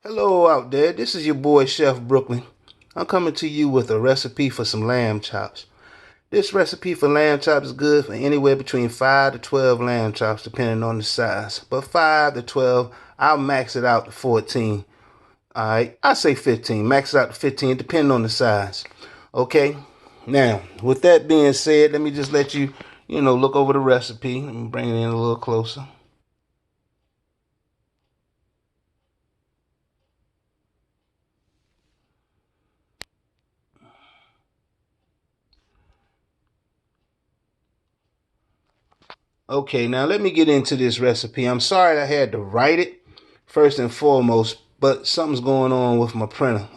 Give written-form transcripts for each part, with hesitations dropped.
Hello out there, this is your boy Chef Brooklyn. I'm coming to you with a recipe for some lamb chops. This recipe for lamb chops is good for anywhere between 5 to 12 lamb chops depending on the size. But 5 to 12, I'll max it out to 14. Alright, I say 15, max it out to 15 depending on the size. Okay, now with that being said, let me just let you, look over the recipe. Let me bring it in a little closer. Okay, now let me get into this recipe. I'm sorry I had to write it first and foremost, but something's going on with my printer.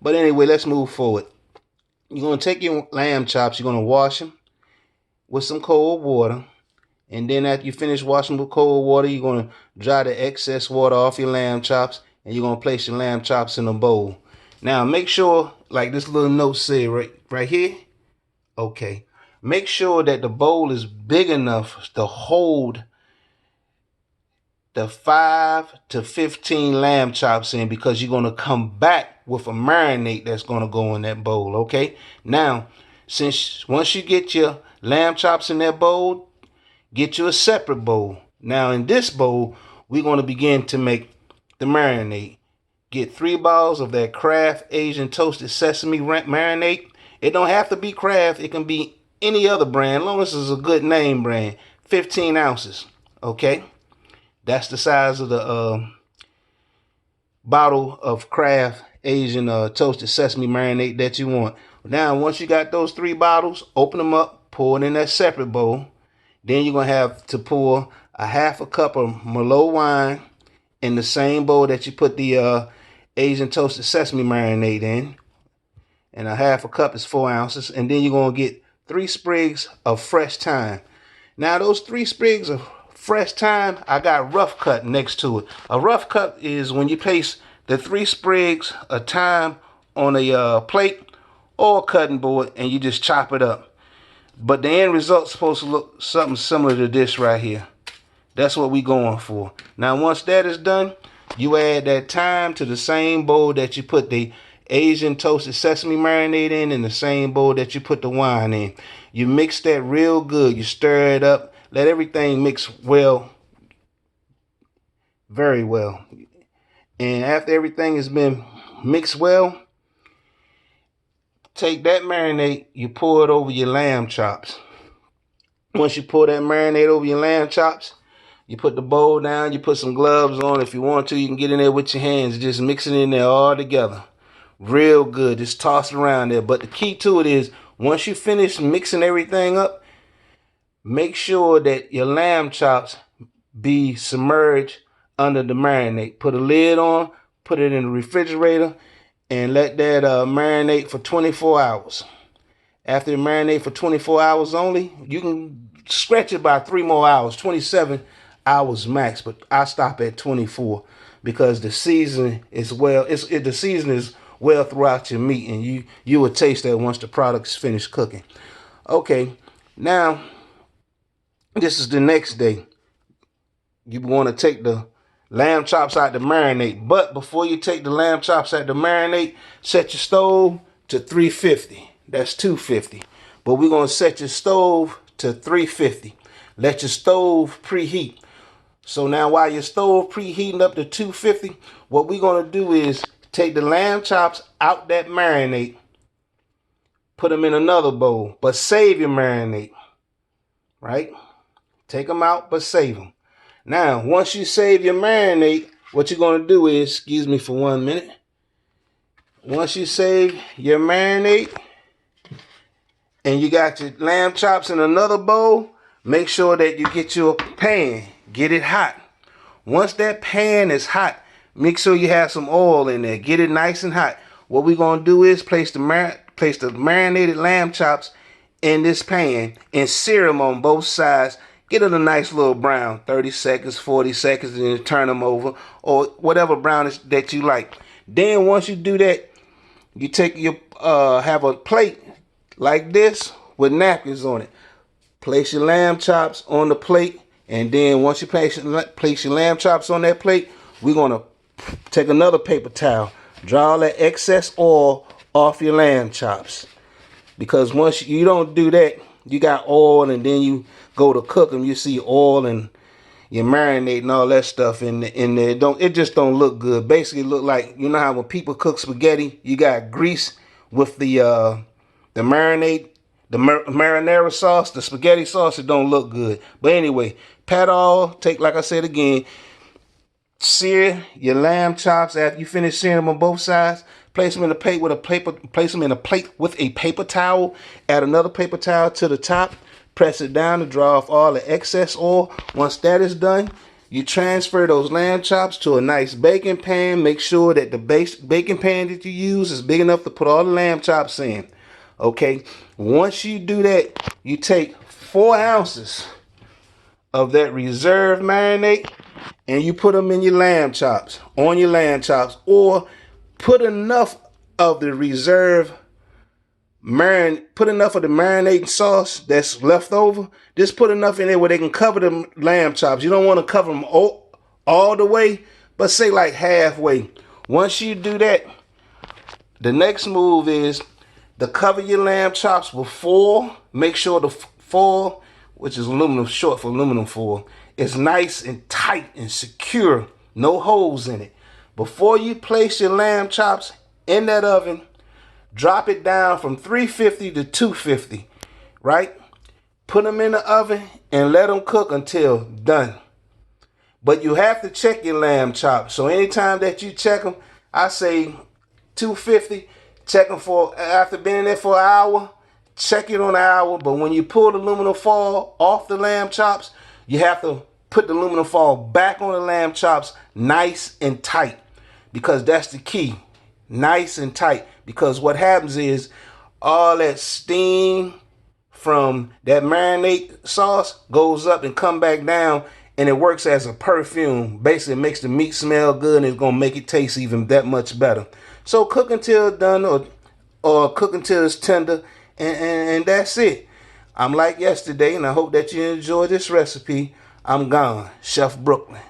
But anyway, let's move forward. You're going to take your lamb chops, you're going to wash them with some cold water. And then after you finish washing with cold water, you're going to dry the excess water off your lamb chops, and you're going to place your lamb chops in a bowl. Now, make sure, like this little note said right here, okay, make sure that the bowl is big enough to hold the 5 to 15 lamb chops in, because you're going to come back with a marinade that's going to go in that bowl. Okay, now once you get your lamb chops in that bowl, get you a separate bowl. Now in this bowl, we're going to begin to make the marinade. Get 3 bottles of that Kraft Asian toasted sesame marinade. It don't have to be Kraft, it can be any other brand, as long as it's a good name brand. 15 ounces. Okay, that's the size of the bottle of Kraft Asian toasted sesame marinade that you want. Now, once you got those 3 bottles, open them up, pour it in that separate bowl. Then you're going to have to pour a half a cup of Merlot wine in the same bowl that you put the Asian toasted sesame marinade in. And a half a cup is 4 ounces. And then you're going to get 3 sprigs of fresh thyme. Now, those 3 sprigs of fresh thyme, I got rough cut next to it. A rough cut is when you place the 3 sprigs of thyme on a plate or a cutting board and you just chop it up. But the end result's supposed to look something similar to this right here. That's what we're going for. Now, once that is done, you add that thyme to the same bowl that you put the Asian toasted sesame marinade in the same bowl that you put the wine in. You mix that real good. You stir it up. Let everything mix well, very well. And after everything has been mixed well, take that marinade, you pour it over your lamb chops. Once you pour that marinade over your lamb chops, you put the bowl down, you put some gloves on. If you want to, you can get in there with your hands. Just mix it in there all together. Real good. Just toss it around there. But the key to it is, once you finish mixing everything up, make sure that your lamb chops be submerged under the marinade. Put a lid on, put it in the refrigerator, and let that marinate for 24 hours. After it marinate for 24 hours only, you can stretch it by 3 more hours, 27 hours max, but I stop at 24 because the seasoning is the seasoning is well throughout your meat, and you will taste that once the product's finished cooking. Okay, now this is the next day. You want to take the lamb chops out to marinate, but before you take the lamb chops out to marinate, set your stove to 350. That's 250, but we're going to set your stove to 350. Let your stove preheat. So now while your stove preheating up to 250, what we're going to do is take the lamb chops out that marinade, put them in another bowl, but save your marinade, right? Take them out, but save them. Now, once you save your marinade, what you're going to do is, excuse me for 1 minute. Once you save your marinade and you got your lamb chops in another bowl, make sure that you get your pan, get it hot. Once that pan is hot, make sure you have some oil in there. Get it nice and hot. What we're going to do is place the marinated lamb chops in this pan and sear them on both sides. Get it a nice little brown, 30 seconds, 40 seconds, and then turn them over, or whatever brownish that you like. Then once you do that, you take your have a plate like this with napkins on it. Place your lamb chops on the plate, and then once you place your lamb chops on that plate, we're going to Take another paper towel. Dry all that excess oil off your lamb chops. Because once you don't do that, you got oil, and then you go to cook them, you see oil and you marinate and all that stuff in there. It just don't look good. Basically look like, you know how when people cook spaghetti, you got grease with the marinade, the marinara sauce, the spaghetti sauce. It don't look good. But anyway, pat all, take, like I said again, sear your lamb chops. After you finish searing them on both sides, place them in a plate with a paper towel. Add another paper towel to the top. Press it down to draw off all the excess oil. Once that is done, you transfer those lamb chops to a nice baking pan. Make sure that the baking pan that you use is big enough to put all the lamb chops in. Okay, once you do that, you take 4 ounces of that reserve marinade and you put them in your lamb chops, on your lamb chops, or put enough of the reserve put enough of the marinating sauce that's left over. Just put enough in there where they can cover the lamb chops. You don't want to cover them all the way, but say like halfway. Once you do that, the next move is to cover your lamb chops with foil. Make sure the foil, which is aluminum, short for aluminum foil, is nice and tight and secure. No holes in it. Before you place your lamb chops in that oven, drop it down from 350 to 250, right? Put them in the oven and let them cook until done. But you have to check your lamb chops. So anytime that you check them, I say 250, check them after being in there for an hour, check it on an hour. But when you pull the aluminum foil off the lamb chops, you have to put the aluminum foil back on the lamb chops nice and tight, because that's the key. Nice and tight, because what happens is all that steam from that marinade sauce goes up and come back down, and it works as a perfume. Basically, it makes the meat smell good, and it's gonna make it taste even that much better. So cook until it's done, or cook until it's tender, and that's it. I'm like yesterday, and I hope that you enjoy this recipe. I'm gone, Chef Brooklyn.